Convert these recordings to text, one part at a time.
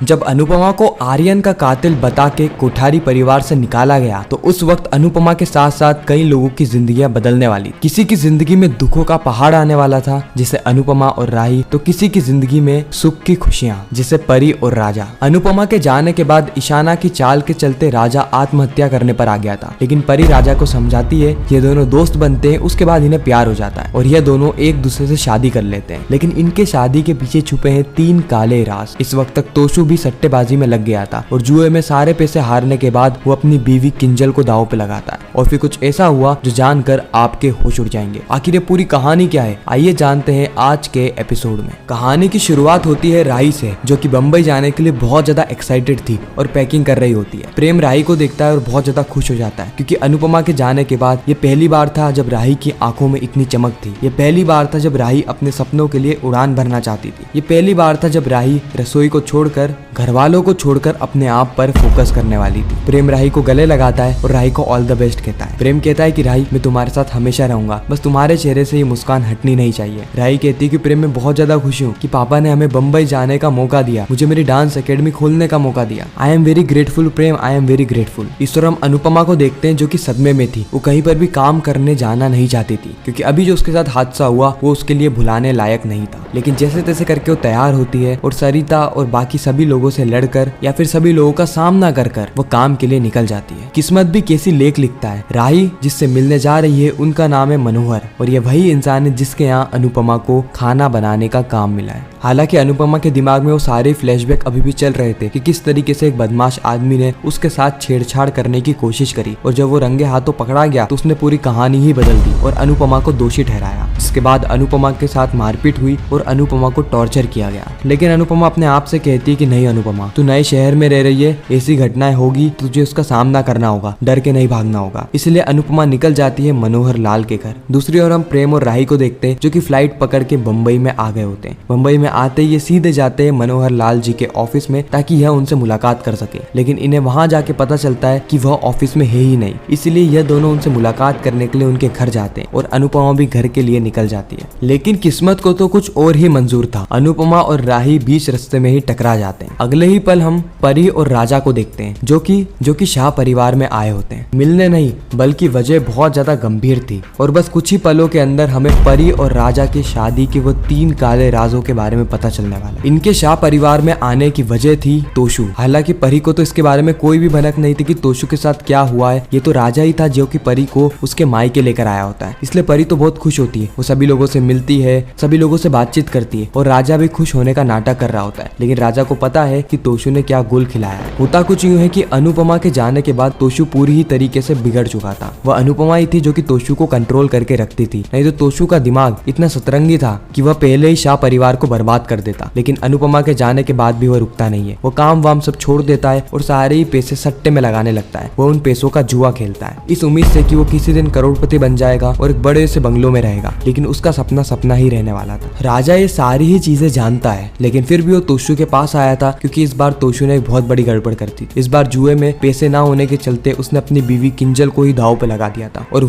जब अनुपमा को आर्यन का कातिल बता के कोठारी परिवार से निकाला गया तो उस वक्त अनुपमा के साथ साथ कई लोगों की जिंदगियां बदलने वाली। किसी की जिंदगी में दुखों का पहाड़ आने वाला था जिसे अनुपमा और राही, तो किसी की जिंदगी में सुख की खुशियां जिसे परी और राजा। अनुपमा के जाने के बाद ईशाना की चाल के चलते राजा आत्महत्या करने पर आ गया था, लेकिन परी राजा को समझाती है, ये दोनों दोस्त बनते हैं, उसके बाद इन्हें प्यार हो जाता है और ये दोनों एक दूसरे से शादी कर लेते हैं। लेकिन इनके शादी के पीछे छुपे हैं 3 काले राज। इस वक्त तक तोशु भी सट्टेबाजी में लग गया था और जुए में सारे पैसे हारने के बाद वो अपनी बीवी किंजल को दांव पे लगाता है और फिर कुछ ऐसा हुआ जो जानकर आपके होश उड़ जाएंगे। आखिर ये पूरी कहानी क्या है, आइए जानते हैं आज के एपिसोड में। कहानी की शुरुआत होती है राही से, जो कि बम्बई जाने के लिए बहुत ज्यादा एक्साइटेड थी और पैकिंग कर रही होती है। प्रेम राही को देखता है और बहुत ज्यादा खुश हो जाता है क्योंकि अनुपमा के जाने के बाद ये पहली बार था जब राही की आंखों में इतनी चमक थी। ये पहली बार था जब राही अपने सपनों के लिए उड़ान भरना चाहती थी। ये पहली बार था जब राही रसोई को छोड़कर, घर वालों को छोड़कर अपने आप पर फोकस करने वाली थी। प्रेम राही को गले लगाता है और राही को ऑल द बेस्ट कहता है। प्रेम कहता है कि राही, मैं तुम्हारे साथ हमेशा रहूंगा, बस तुम्हारे चेहरे से ये मुस्कान हटनी नहीं चाहिए। राही कहती है कि प्रेम, मैं बहुत ज्यादा खुश हूँ कि पापा ने हमें बम्बई जाने का मौका दिया, मुझे मेरी डांस एकेडमी खोलने का मौका दिया। I am very grateful Prem, I am very grateful. इस तरह हम अनुपमा को देखते हैं जो कि सदमे में थी। वो कहीं पर भी काम करने जाना नहीं चाहती थी क्योंकि अभी जो उसके साथ हादसा हुआ वो उसके लिए भुलाने लायक नहीं था। लेकिन जैसे तैसे करके वो तैयार होती है और सरिता और बाकी सभी लोगों से लड़कर या फिर सभी लोगों का सामना कर वो काम के लिए निकल जाती है। किस्मत भी कैसी लेख लिखता है। राही जिससे मिलने जा रही है उनका नाम है मनोहर और ये वही इंसान है जिसके यहाँ अनुपमा को खाना बनाने का काम मिला है। हालांकि अनुपमा के दिमाग में वो सारे फ्लैशबैक अभी भी चल रहे थे कि किस तरीके से एक बदमाश आदमी ने उसके साथ छेड़छाड़ करने की कोशिश करी और जब वो रंगे हाथों पकड़ा गया तो उसने पूरी कहानी ही बदल दी और अनुपमा को दोषी ठहराया। जिसके बाद अनुपमा के साथ मारपीट हुई और अनुपमा को टॉर्चर किया गया। लेकिन अनुपमा अपने आप से कहती है कि नहीं अनुपमा, तू नए शहर में रह रही है, ऐसी घटनाएं होगी तो तुझे उसका सामना करना होगा, डर के नहीं भागना होगा। इसलिए अनुपमा निकल जाती है मनोहर लाल के घर। दूसरी ओर हम प्रेम और राही को देखते हैं जो कि फ्लाइट पकड़ के बम्बई में आ गए होते हैं। बम्बई में आते ही ये सीधे जाते हैं मनोहर लाल जी के ऑफिस में ताकि यह उनसे मुलाकात कर सके। लेकिन इन्हें वहां जाके पता चलता है कि वह ऑफिस में है ही नहीं, इसलिए यह दोनों उनसे मुलाकात करने के लिए उनके घर जाते हैं और अनुपमा भी घर के लिए निकल जाती है। लेकिन किस्मत को तो कुछ और ही मंजूर था। अनुपमा और राही बीच रास्ते में ही टकरा जाते हैं। अगले ही पल हम परी और राजा को देखते हैं जो कि शाह परिवार में आए होते हैं। मिलने नहीं बल्कि वजह बहुत ज्यादा गंभीर थी और बस कुछ ही पलों के अंदर हमें परी और राजा की शादी के वो 3 काले राजों के बारे में पता चलने वाला। इनके शाह परिवार में आने की वजह थी तोशु। हालांकि परी को तो इसके बारे में कोई भी भनक नहीं थी कि तोशु के साथ क्या हुआ है। ये तो राजा ही था जो कि परी को उसके मायके लेकर आया होता है। इसलिए परी तो बहुत खुश होती है, वो सभी लोगों से मिलती है, सभी लोगों से बातचीत करती है और राजा भी खुश होने का नाटक कर रहा होता है। लेकिन राजा को पता है कि तोशु ने क्या गुल खिलाया है। होता कुछ यूं है कि अनुपमा के जाने के बाद तोशु पूरी ही तरीके से बिगड़ चुका था। वह अनुपमा ही थी जो कि तोशु को कंट्रोल करके रखती थी, नहीं तो तोशु का दिमाग इतना सतरंगी था कि वह पहले ही शाह परिवार को बर्बाद कर देता। लेकिन अनुपमा के जाने के बाद भी वह रुकता नहीं है। वो काम वाम सब छोड़ देता है और सारे ही पैसे सट्टे में लगाने लगता है। वो उन पैसों का जुआ खेलता है इस उम्मीद से कि वो किसी दिन करोड़पति बन जाएगा और एक बड़े से बंगलों में रहेगा। लेकिन उसका सपना सपना ही रहने वाला था। राजा ये सारी ही चीजें जानता है लेकिन फिर भी वो तोशु के पास आया था क्योंकि इस बार तोशु ने एक बहुत बड़ी गड़बड़ कर दी। इस बार जुए में पैसे ना होने के चलते उसने अपनी बीवी किंजल को ही दाव पे लगा दिया था और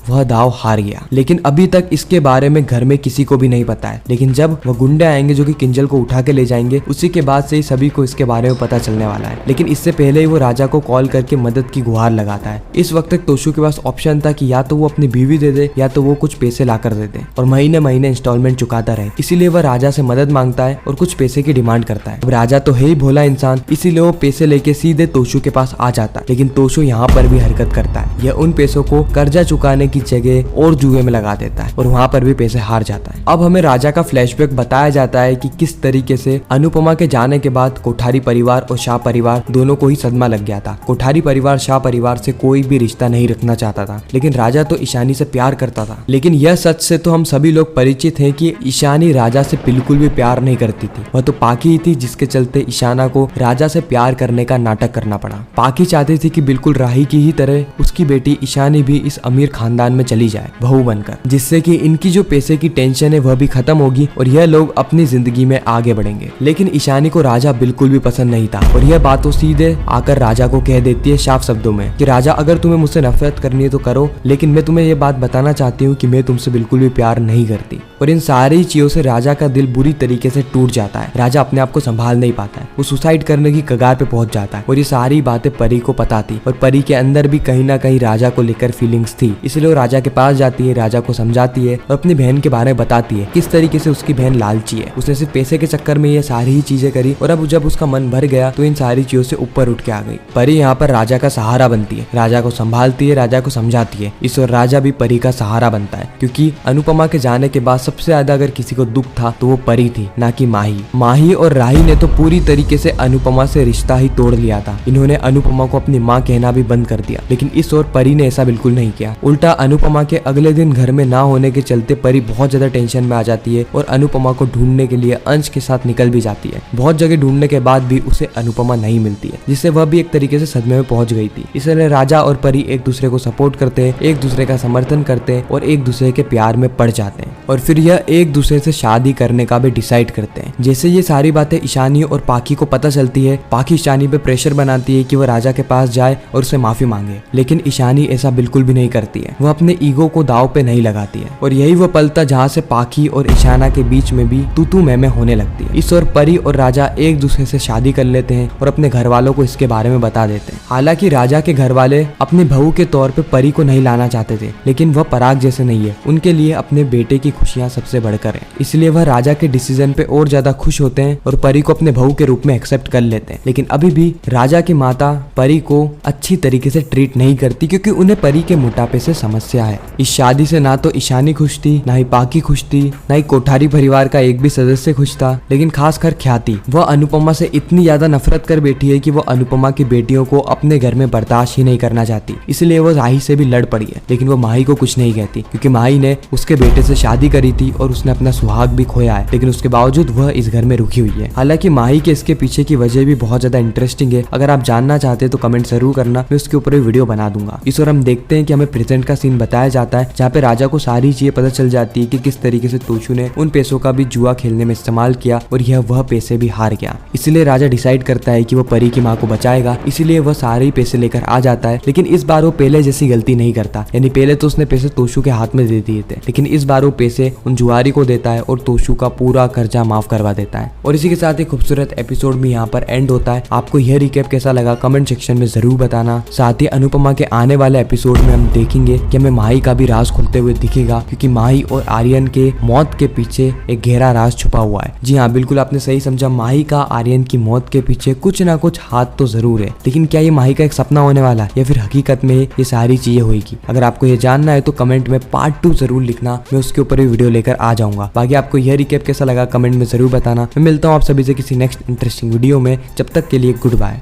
वह दाव हार गया। लेकिन अभी तक इसके बारे में घर में किसी को भी नहीं पता है। लेकिन जब वह गुंडे आएंगे जो कि किंजल को उठा के ले जाएंगे, उसी के बाद से ही सभी को इसके बारे में पता चलने वाला है। लेकिन इससे पहले ही वो राजा को कॉल करके मदद की गुहार लगाता है। इस वक्त तक तोशु के पास ऑप्शन था कि या तो वो अपनी बीवी दे दे या तो वो कुछ पैसे ला कर दे दे और महीने महीने इंस्टॉलमेंट चुकाता रहे। इसीलिए वह राजा से मदद मांगता है और कुछ पैसे की डिमांड करता है। अब राजा तो है ही भोला इंसान, इसीलिए वो पैसे लेके सीधे तोशु के पास आ जाता है। लेकिन तोशु यहाँ पर भी हरकत करता है। यह उन पैसों को कर्जा चुकाने की जगह और जुए में लगा देता है और वहाँ पर भी पैसे हार जाता है। अब हमें राजा का फ्लैशबैक बताया जाता है कि किस तरीके से अनुपमा के जाने के बाद कोठारी परिवार और शाह परिवार दोनों को ही सदमा लग गया था। कोठारी परिवार शाह परिवार से कोई भी रिश्ता नहीं रखना चाहता था, लेकिन राजा तो ईशानी से प्यार करता था। लेकिन यह सच से तो हम सभी लोग परिचित हैं कि ईशानी राजा से बिल्कुल भी प्यार नहीं करती थी। वह तो पाकी ही थी जिसके चलते ईशाना को राजा से प्यार करने का नाटक करना पड़ा। पाकी चाहती थी कि बिल्कुल राही की ही तरह उसकी बेटी ईशानी भी इस अमीर खानदान में चली जाए बहू बनकर, जिससे कि इनकी जो पैसे की टेंशन है वह भी खत्म होगी और यह लोग अपनी जिंदगी में आगे बढ़ेंगे। लेकिन ईशानी को राजा बिल्कुल भी पसंद नहीं था और यह बात वो सीधे आकर राजा को कह देती है साफ शब्दों में कि राजा, अगर तुम्हें मुझसे नफरत करनी है तो करो, लेकिन मैं तुम्हें ये बात बताना चाहती हूँ कि मैं तुमसे बिल्कुल भी प्यार नहीं करती। और इन सारी चीजों से राजा का दिल बुरी तरीके से टूट जाता है। राजा अपने आप को संभाल नहीं पाता है, वो सुसाइड करने की कगार पे पहुंच जाता है। और ये सारी बातें परी को पता थी और परी के अंदर भी कहीं ना कहीं राजा को लेकर फीलिंग्स थी, इसलिए वो राजा के पास जाती है, राजा को समझाती है और अपनी बहन के बारे में बताती है किस तरीके से उसकी बहन लालची है, उसने सिर्फ पैसे के चक्कर में ये सारी ही चीजें करी और अब जब उसका मन भर गया तो इन सारी चीजों से ऊपर उठ के आ गई। परी यहाँ पर राजा का सहारा बनती है, राजा को संभालती है, राजा को समझाती है। इस और राजा भी परी का सहारा बनता है, क्योंकि अनुपमा के जाने के बाद सबसे ज्यादा अगर किसी को दुख था तो वो परी थी, ना कि माही। माही और राही ने तो पूरी तरीके से अनुपमा से रिश्ता ही तोड़ लिया था। इन्होंने अनुपमा को अपनी माँ कहना भी बंद कर दिया, लेकिन इस और परी ने ऐसा बिल्कुल नहीं किया। उल्टा अनुपमा के अगले दिन घर में ना होने के चलते परी बहुत ज्यादा टेंशन में आ जाती है और अनुपमा को ढूंढने के लिए अंश के साथ निकल भी जाती है। बहुत जगह ढूंढने के बाद भी उसे अनुपमा नहीं मिलती है, जिससे वह भी एक तरीके से सदमे में पहुंच गई थी। इसलिए राजा और परी एक दूसरे को सपोर्ट करते हैं, एक दूसरे का समर्थन करते हैं और एक दूसरे के प्यार में पड़ जाते हैं और फिर यह एक दूसरे से शादी करने का भी डिसाइड करते हैं। जैसे ये सारी बातें ईशानी और पाखी को पता चलती है, पाखी ईशानी पे प्रेशर बनाती है कि वह राजा के पास जाए और उसे माफी मांगे, लेकिन ईशानी ऐसा बिल्कुल भी नहीं करती है। वह अपने ईगो को दाव पे नहीं लगाती है और यही वो पल था जहाँ से पाखी और ईशाना के बीच में भी तू मैं होने लगती है। इस और परी और राजा एक दूसरे से शादी कर लेते हैं और अपने घर वालों को इसके बारे में बता देते हैं। हालांकि राजा के घर वाले अपने बहू के तौर पे परी को नहीं लाना चाहते थे, लेकिन वह पराग जैसे नहीं है, उनके लिए अपने बेटे की खुशियां सबसे बढ़कर है, इसलिए वह राजा के डिसीजन पे और ज्यादा खुश होते हैं और परी को अपने बहू के रूप में एक्सेप्ट कर लेते हैं। लेकिन अभी भी राजा की माता परी को अच्छी तरीके से ट्रीट नहीं करती, क्योंकि उन्हें परी के मोटापे से समस्या है। इस शादी से ना तो ईशानी खुश थी, ना ही पाखी खुश थी, ना ही कोठारी परिवार का एक भी सदस्य खुश था, लेकिन खासकर ख्याति, वह अनुपमा से इतनी ज्यादा नफरत कर बैठी है कि वो अनुपमा की बेटियों को अपने घर में बर्दाश्त ही नहीं करना चाहती। इसलिए वो राही से भी लड़ पड़ी है, लेकिन वो माही को कुछ नहीं कहती, क्योंकि माही ने उसके बेटे से शादी करी थी और उसने अपना सुहाग भी खोया है, लेकिन उसके बावजूद वह इस घर में रुकी हुई है। हालांकि माही के इसके पीछे की वजह भी बहुत ज्यादा इंटरेस्टिंग है। अगर आप जानना चाहते हैं तो कमेंट जरूर करना, मैं उसके ऊपर वीडियो बना दूंगा। इस और हम देखते हैं कि हमें प्रेजेंट का सीन बताया जाता है, जहाँ पे राजा को सारी चीजें पता चल जाती है कि किस तरीके से तोशु ने उन पैसों का भी जुआ खेलने में इस्तेमाल किया और यह वह पैसे भी हार गया। इसलिए राजा डिसाइड करता है कि वो परी की माँ को बचाएगा, इसीलिए वह सारे पैसे लेकर आ जाता है। लेकिन इस बार वो पहले जैसी गलती नहीं करता, यानी पहले तो उसने पैसे तोशु के हाथ में दे दिए थे, लेकिन इस बार वो पैसे उन जुआरी को देता है और तोशु का पूरा कर्जा माफ करवा देता है। और इसी के साथ ही खूबसूरत एपिसोड भी यहाँ पर एंड होता है। आपको यह रिकैप कैसा लगा कमेंट सेक्शन में जरूर बताना। साथ ही अनुपमा के आने वाले एपिसोड में हम देखेंगे कि हमें माही का भी राज खुलते हुए दिखेगा, क्योंकि माही और आर्यन के मौत के पीछे एक गहरा राज छुपा हुआ है। जी हाँ, बिल्कुल आपने सही समझा, माही का आर्यन की मौत के पीछे कुछ ना कुछ हाथ तो जरूर है। लेकिन क्या ये माही का एक सपना होने वाला है या फिर हकीकत में ये सारी चीजें होगी? अगर आपको ये जानना है तो कमेंट में पार्ट 2 जरूर लिखना, मैं उसके ऊपर भी वीडियो लेकर आ जाऊंगा। बाकी आपको यह रिकैप कैसा लगा कमेंट में जरूर बताना। मैं मिलता हूँ आप सभी से किसी नेक्स्ट इंटरेस्टिंग वीडियो में, जब तक के लिए गुड बाय।